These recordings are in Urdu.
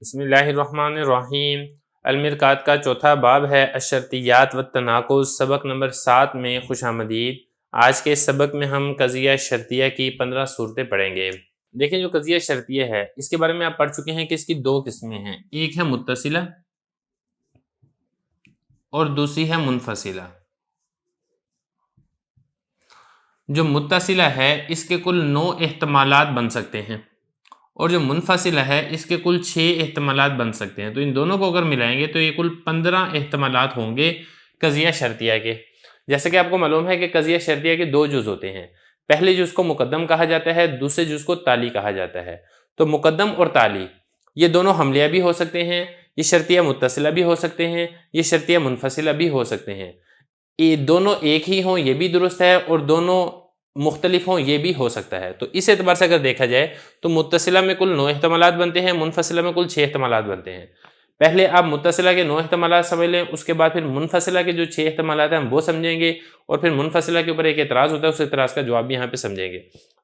بسم اللہ الرحمن الرحیم۔ المرکات کا چوتھا باب ہے الشرطیات والتناقض۔ سبق نمبر 7 میں خوش آمدید۔ آج کے سبق میں ہم قضیہ شرطیہ کی 15 صورتیں پڑھیں گے۔ دیکھیں جو قضیہ شرطیہ ہے اس کے بارے میں آپ پڑھ چکے ہیں کہ اس کی دو قسمیں ہیں، ایک ہے متصلہ اور دوسری ہے منفصلہ۔ جو متصلہ ہے اس کے کل 9 احتمالات بن سکتے ہیں اور جو منفصلہ ہے اس کے کل 6 احتمالات بن سکتے ہیں، تو ان دونوں کو اگر ملائیں گے تو یہ کل 15 احتمالات ہوں گے قضیہ شرطیہ کے۔ جیسے کہ آپ کو معلوم ہے کہ قضیہ شرطیہ کے 2 جز ہوتے ہیں، پہلے جز کو مقدم کہا جاتا ہے، دوسرے جز کو تالی کہا جاتا ہے۔ تو مقدم اور تالی یہ دونوں حملیہ بھی ہو سکتے ہیں، یہ شرطیہ متصلہ بھی ہو سکتے ہیں، یہ شرطیہ منفصلہ بھی ہو سکتے ہیں۔ یہ دونوں ایک ہی ہوں یہ بھی درست ہے اور دونوں مختلف ہوں یہ بھی ہو سکتا ہے۔ تو اس اعتبار سے اگر دیکھا جائے تو متصلہ میں کل 9 احتمالات بنتے ہیں، منفصلہ میں کل 6 احتمالات بنتے ہیں۔ پہلے آپ متصلہ کے 9 احتمالات سمجھ لیں، اس کے بعد پھر منفصلہ کے جو 6 احتمالات ہیں ہم وہ سمجھیں گے، اور پھر منفصلہ کے اوپر ایک اعتراض ہوتا ہے اس اعتراض کا جواب بھی یہاں پہ سمجھیں گے۔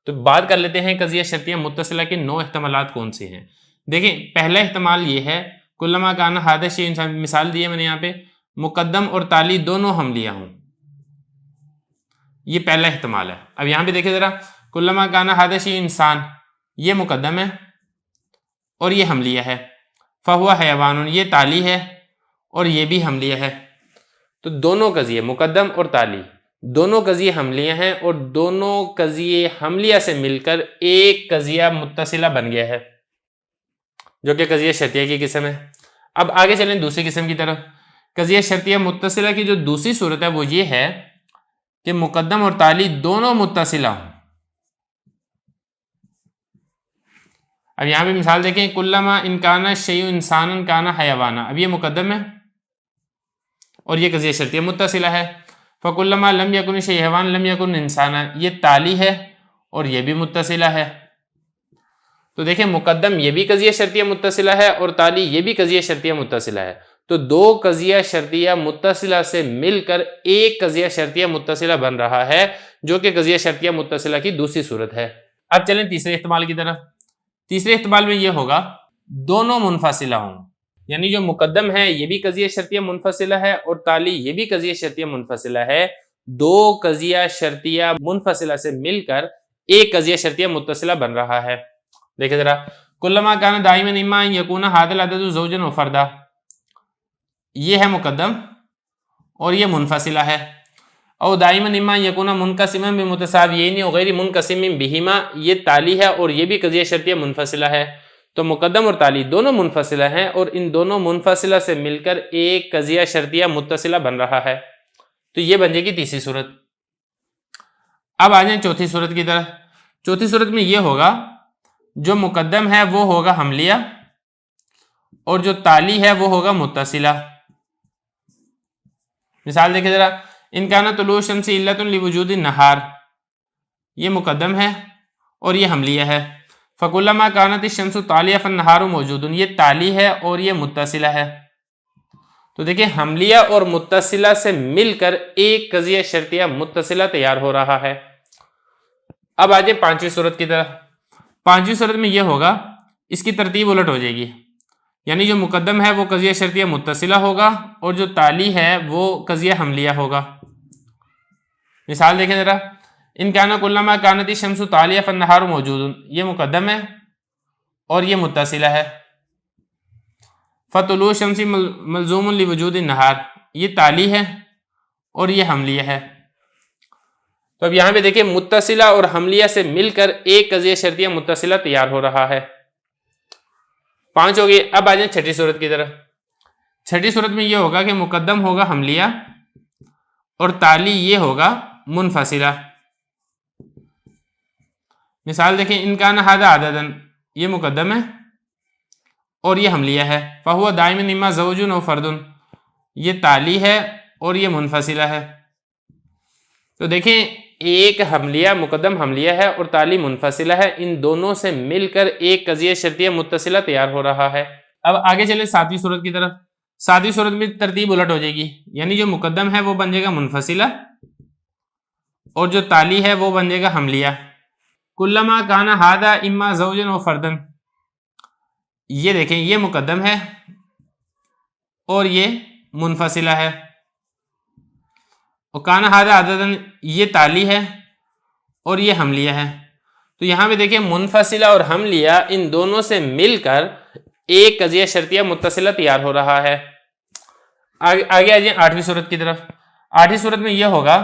تو بات کر لیتے ہیں قضیہ شرطیہ متصلہ کے 9 احتمالات کون سے ہیں۔ دیکھیں پہلا احتمال یہ ہے کلما کان ھذا شیء، مثال دی ہے میں نے یہاں پہ، مقدم اور تالی دونوں حملیہ ہوں، یہ پہلا احتمال ہے۔ اب یہاں پہ دیکھیں ذرا، کلما کان ھذا شیء انسان، یہ مقدم ہے اور یہ حملیہ ہے، فہو حیوان، یہ تالی ہے اور یہ بھی حملیہ ہے۔ تو دونوں قضیے مقدم اور تالی دونوں قضیے حملیہ ہیں اور دونوں قضیے حملیہ سے مل کر ایک قضیہ متصلہ بن گیا ہے جو کہ قضیہ شرطیہ کی قسم ہے۔ اب آگے چلیں دوسری قسم کی طرف۔ قضیہ شرطیہ متصلہ کی جو دوسری صورت ہے وہ یہ ہے کہ مقدم اور تالی دونوں متصلہ ہوں۔ اب یہاں پہ مثال دیکھیں، کلما ان کان الشیء انسانا کان حیوانا، اب یہ مقدم ہے اور یہ قضیہ شرطیہ متصلہ ہے۔ فکلما لم یکن الشیء حیوانا لم یکن انسانا، یہ تالی ہے اور یہ بھی متصلہ ہے۔ تو دیکھیں مقدم یہ بھی قضیہ شرطیہ متصلہ ہے اور تالی یہ بھی قضیہ شرطیہ متصلہ ہے۔ تو دو قضیہ شرطیہ متصلہ سے مل کر ایک قضیہ شرطیہ متصلہ بن رہا ہے جو کہ قضیہ شرطیہ متصلہ کی دوسری صورت ہے۔ اب چلیں تیسرے احتمال کی طرف۔ تیسرے احتمال میں یہ ہوگا دونوں منفصلہ ہوں، یعنی جو مقدم ہے یہ بھی قضیہ شرطیہ منفصلہ ہے اور تالی یہ بھی قضیہ شرطیہ منفصلہ ہے۔ دو قضیہ شرطیہ منفصلہ سے مل کر ایک قضیہ شرطیہ متصلہ بن رہا ہے۔ دیکھیں ذرا، کلما کان دائما اما ان یکون ھذا العدد زوجا و فردا، یہ ہے مقدم اور یہ منفصلہ ہے۔ او دائما اما یکون منقسما بمتساویین و غیر منقسم بہما، یہ تالی ہے اور یہ بھی قضیہ شرطیہ منفصلہ ہے۔ تو مقدم اور تالی دونوں منفصلہ ہیں اور ان دونوں منفصلہ سے مل کر ایک قضیہ شرطیہ متصلہ بن رہا ہے۔ تو یہ بن جائے گی تیسری صورت۔ اب آ جائیں چوتھی صورت کی طرف۔ چوتھی صورت میں یہ ہوگا جو مقدم ہے وہ ہوگا حملیہ اور جو تالی ہے وہ ہوگا متصلہ۔ مثال دیکھیں ذرا، ان کان طلوع الشمس علۃ لوجود النہار، یہ مقدم ہے اور یہ حملیہ ہے۔ فکلما کانت الشمس طالعہ فالنہار موجود، یہ تالی ہے اور یہ متصلہ ہے۔ تو دیکھیں حملیہ اور متصلہ سے مل کر ایک قضیہ شرطیہ متصلہ تیار ہو رہا ہے۔ اب آ جائیں پانچویں صورت کی طرف۔ پانچویں صورت میں یہ ہوگا، اس کی ترتیب الٹ ہو جائے گی، یعنی جو مقدم ہے وہ قضیہ شرطیہ متصلہ ہوگا اور جو تالی ہے وہ قضیہ حملیہ ہوگا۔ مثال دیکھیں ذرا، ان کان کلما کانت الشمس طالعہ فالنہار موجود، یہ مقدم ہے اور یہ متصلہ ہے۔ فطلوع الشمس ملزوم لوجود النہار، یہ تالی ہے اور یہ حملیہ ہے۔ تو اب یہاں پہ دیکھیں متصلہ اور حملیہ سے مل کر ایک قضیہ شرطیہ متصلہ تیار ہو رہا ہے۔ 5 ہو گئی۔ اب آ جائیں چھٹی صورت کی طرف۔ چھٹی صورت میں یہ ہوگا کہ مقدم ہوگا حملیہ اور تالی یہ ہوگا منفصلہ۔ مثال دیکھیں، ان کان ھذا عددا، یہ مقدم ہے اور یہ حملیہ ہے۔ فہو دائما اما زوج و فرد، یہ تالی ہے اور یہ منفصلہ ہے۔ تو دیکھیں ایک حملیہ مقدم حملیہ ہے اور تالی منفصلہ ہے، ان دونوں سے مل کر ایک قضیہ شرطیہ متصلہ تیار ہو رہا ہے۔ اب آگے چلیں ساتویں صورت کی طرف۔ ساتویں صورت میں ترتیب الٹ ہو جائے گی، یعنی جو مقدم ہے وہ بن جائے گا منفصلہ اور جو تالی ہے وہ بن جائے گا حملیہ۔ کلما کان ھذا اما زوجا و فردا، یہ دیکھیں یہ مقدم ہے اور یہ منفصلہ ہے، اور کانا ہذا عددن یہ تالی ہے اور یہ حملیہ ہے. تو یہاں پہ دیکھیں منفصلہ اور حملیہ ان دونوں سے مل کر ایک قضیہ شرطیہ متصلہ تیار ہو رہا ہے. آگے آ جائیں 8ویں صورت کی طرف. 8ویں صورت میں یہ ہوگا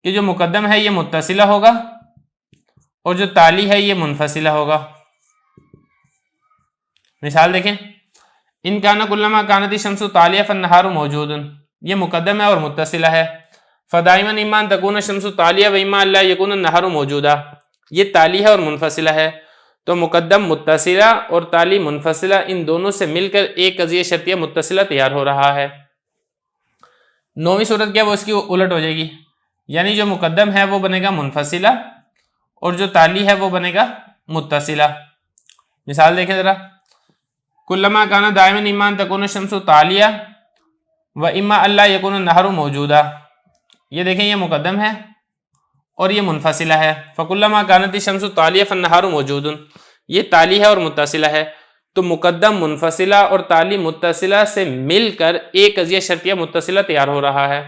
کہ جو مقدم ہے یہ متصلہ ہوگا اور جو تالی ہے یہ منفصلہ ہوگا. مثال دیکھیں، ان کانا کلما کانت الشمس طالعہ فالنہار موجود، یہ مقدم ہے اور متصلہ ہے. فدائما اما ان تکون الشمس طالعہ و اما ان لا یکون النہار موجودا، یہ تالی ہے اور منفصلہ ہے. تو مقدم متصلہ اور تالی منفصلہ ان دونوں سے مل کر ایک قضیہ شرطیہ متصلہ تیار ہو رہا ہے. 9ویں صورت کیا وہ اس کی الٹ ہو جائے گی، یعنی جو مقدم ہے وہ بنے گا منفصلہ اور جو تالی ہے وہ بنے گا متصلہ. مثال دیکھیں ذرا، کلما کانا دائما اما ان تکون الشمس طالعہ و اما اللہ یکون النہار موجودا، یہ دیکھیں یہ مقدم ہے اور یہ منفصلہ ہے. فکلما کانت الشمس طالعہ فالنہار موجود، یہ تالی ہے اور متصلہ ہے. تو مقدم منفصلہ اور تالی متصلہ سے مل کر ایک قضیہ شرطیہ متصلہ تیار ہو رہا ہے.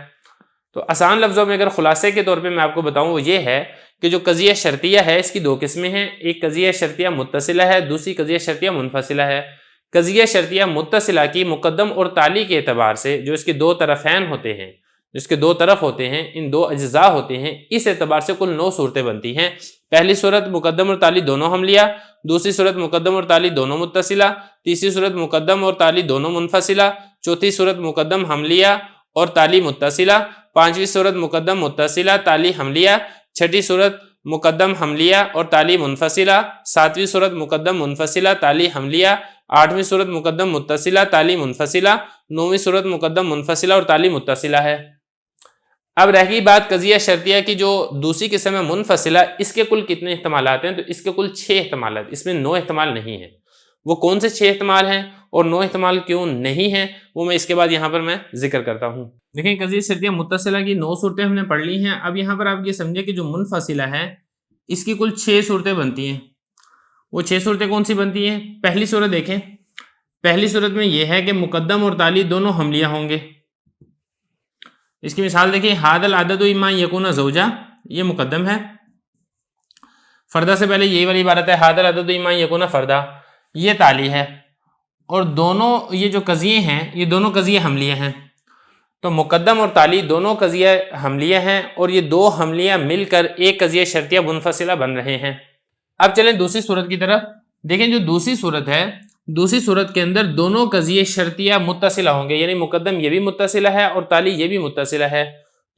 تو آسان لفظوں میں اگر خلاصے کے طور پہ میں آپ کو بتاؤں وہ یہ ہے کہ جو قضیہ شرطیہ ہے اس کی دو قسمیں ہیں، ایک قضیہ شرطیہ متصلہ ہے، دوسری قضیہ شرطیہ منفصلہ ہے. قضیہ شرطیہ متصلہ کی مقدم اور تالی کے اعتبار سے جو اس کے دو طرفین ہوتے ہیں، جس کے دو طرف ہوتے ہیں، ان دو اجزاء ہوتے ہیں، اس اعتبار سے کل 9 صورتیں بنتی ہیں. پہلی صورت مقدم اور تالی دونوں حملیہ، دوسری صورت مقدم اور تالی دونوں متصلہ، تیسری صورت مقدم اور تالی دونوں منفصلہ، چوتھی صورت مقدم حملیہ اور تالی متصلہ، پانچویں صورت مقدم متصلہ تالی حملیہ، چھٹی صورت مقدم حملیہ اور تالی منفصلہ، ساتویں صورت مقدم منفصلہ تالی حملیہ، آٹھویں صورت مقدم متصلہ تالی منفصلہ، نویں صورت مقدم منفصلہ اور تالی متصلہ ہے. اب رہ گئی بات قضیہ شرطیہ کی جو دوسری قسم ہے منفصلہ، اس کے کل کتنے احتمالات ہیں؟ تو اس کے کل 6 احتمالات، اس میں 9 احتمال نہیں ہیں. وہ کون سے 6 احتمال ہیں اور 9 احتمال کیوں نہیں ہیں وہ میں اس کے بعد یہاں پر میں ذکر کرتا ہوں. دیکھیں قضیہ شرطیہ متصلہ کی 9 صورتیں ہم نے پڑھ لی ہیں. اب یہاں پر آپ یہ سمجھیں کہ جو منفصلہ ہے اس کی کل 6 صورتیں بنتی ہیں. وہ 6 صورتیں کون سی بنتی ہیں؟ پہلی صورت دیکھیں، پہلی صورت میں یہ ہے کہ مقدم اور تالی دونوں حملیہ ہوں گے. اس کی مثال دیکھیں، ھذا العدد اما یکون زوجہ، یہ مقدم ہے. فردہ سے پہلے یہی والی عبارت ہے، ھذا العدد اما یکون فردہ، یہ تالی ہے. اور دونوں یہ جو قضیے ہیں یہ دونوں قضیے حملیہ ہیں. تو مقدم اور تالی دونوں قضیہ حملیہ ہیں اور یہ دو حملیہ مل کر ایک قضیہ شرطیہ منفصلہ بن رہے ہیں. اب چلیں دوسری صورت کی طرف. دیکھیں جو دوسری صورت ہے، دوسری صورت کے اندر دونوں قضیے شرطیہ متصلہ ہوں گے، یعنی مقدم یہ بھی متصلہ ہے اور تالی یہ بھی متصلہ ہے.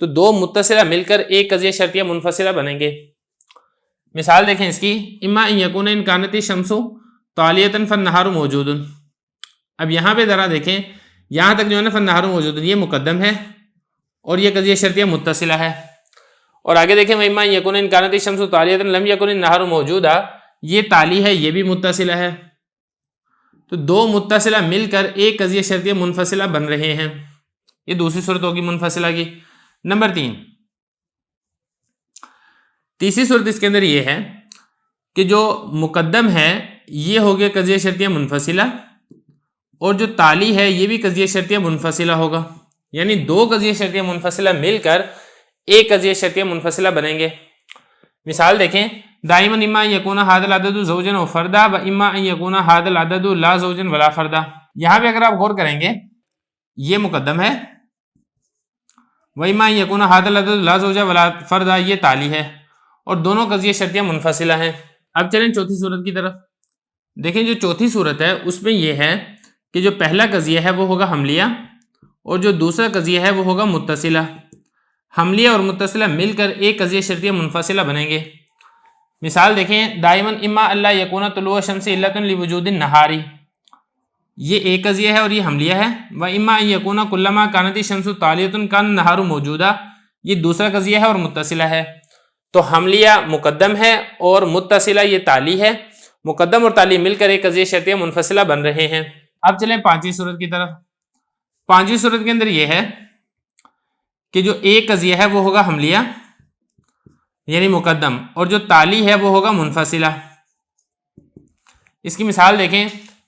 تو دو متصلہ مل کر ایک قضیہ شرطیہ منفصلہ بنیں گے. مثال دیکھیں اس کی، اما ان یکون ان کانت الشمس طالعۃ فالنہار موجود. اب یہاں پہ ذرا دیکھیں، یہاں تک جو ہے نا فالنہار موجود یہ مقدم ہے اور یہ قضیہ شرطیہ متصلہ ہے. اور آگے دیکھیں اما ان یکون ان کانت الشمس طالعۃ لم یکن النہار موجودا، یہ تالی ہے یہ بھی متصلہ ہے. تو دو متصلہ مل کر ایک قضیہ شرطیہ منفصلہ بن رہے ہیں. یہ دوسری صورت ہوگی منفصلہ کی. نمبر 3، تیسری صورت اس کے اندر یہ ہے کہ جو مقدم ہے یہ ہو گیا قضیہ شرطیہ منفصلہ اور جو تالی ہے یہ بھی قضیہ شرطیہ منفصلہ ہوگا، یعنی دو قضیہ شرطیہ منفصلہ مل کر ایک قضیہ شرطیہ منفصلہ بنیں گے. مثال دیکھیں، دائما اما ان یکون ھذا العدد زوجا و فردا و اما ان یکون ھذا العدد لا زوجا ولا فردا. یہاں پہ اگر آپ غور کریں گے یہ مقدم ہے، و اما ان یکون ھذا العدد لا زوجا ولا فردا یہ تالی ہے اور دونوں قضیہ شرطیہ منفصلہ ہیں. اب چلیں چوتھی صورت کی طرف. دیکھیں جو چوتھی صورت ہے اس میں یہ ہے کہ جو پہلا قضیہ ہے وہ ہوگا حملیہ اور جو دوسرا قضیہ ہے وہ ہوگا متصلہ. حملیہ اور متصلہ مل کر ایک قضیہ شرطیہ منفصلہ بنیں گے. مثال دیکھیں، دائما اما اللہ یکون طلوع الشمس علۃ لوجود النہار، یہ ایک قضیہ ہے اور یہ حملیہ ہے. و اما ان یکون کلما کانت الشمس طالعۃ کان النہار موجودا، یہ دوسرا قضیہ ہے اور متصلہ ہے. تو حملیہ مقدم ہے اور متصلہ یہ تالی ہے. مقدم اور تالی مل کر ایک قضیہ شرطیہ منفصلہ بن رہے ہیں. اب چلیں پانچویں صورت کی طرف. پانچویں صورت کے اندر یہ ہے کہ جو ایک قضیہ ہے وہ ہوگا حملیہ یعنی مقدم اور جو تالی ہے وہ ہوگا منفصلہ. اس کی مثال دیکھیں،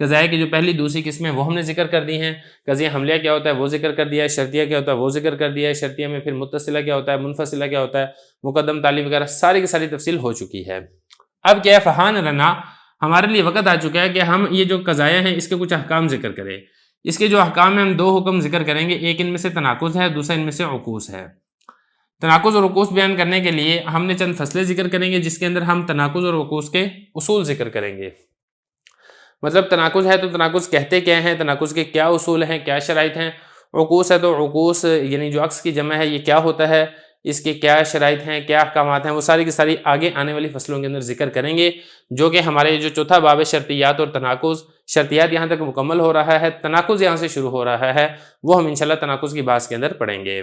قضائے کی جو پہلی دوسری قسمیں وہ ہم نے ذکر کر دی ہیں. قضیہ حملیہ کیا ہوتا ہے وہ ذکر کر دیا ہے, شرطیہ کیا ہوتا ہے وہ ذکر کر دیا ہے, شرطیہ میں پھر متصلہ کیا ہوتا ہے, منفصلہ کیا ہوتا ہے, مقدم تعلیل وغیرہ ساری کی ساری تفصیل ہو چکی ہے. اب کیا ہے, فہان لنا ہمارے لیے وقت آ چکا ہے کہ ہم یہ جو قضایا ہیں اس کے کچھ احکام ذکر کریں. اس کے جو احکام ہیں ہم دو حکم ذکر کریں گے, ایک ان میں سے تناقض ہے, دوسرا ان میں سے عکوس ہے. تناقض اور عکوس بیان کرنے کے لیے ہم نے چند فصلیں ذکر کریں گے جس کے اندر ہم تناقض اور عکوس کے اصول ذکر کریں گے. مطلب تناقض ہے تو تناقض کہتے کیا ہیں, تناقض کے کیا اصول ہیں, کیا شرائط ہیں. عکوس ہے تو عکوس یعنی جو عکس کی جمع ہے یہ کیا ہوتا ہے, اس کے کیا شرائط ہیں, کیا احکامات ہیں, وہ ساری کی ساری آگے آنے والی فصلوں کے اندر ذکر کریں گے. جو کہ ہمارے جو چوتھا باب ہے شرطیات اور تناقض, شرطیات یہاں تک مکمل ہو رہا ہے, تناقض یہاں سے شروع ہو رہا ہے, وہ ہم انشاءاللہ تناقض کی بحث کے اندر پڑھیں گے.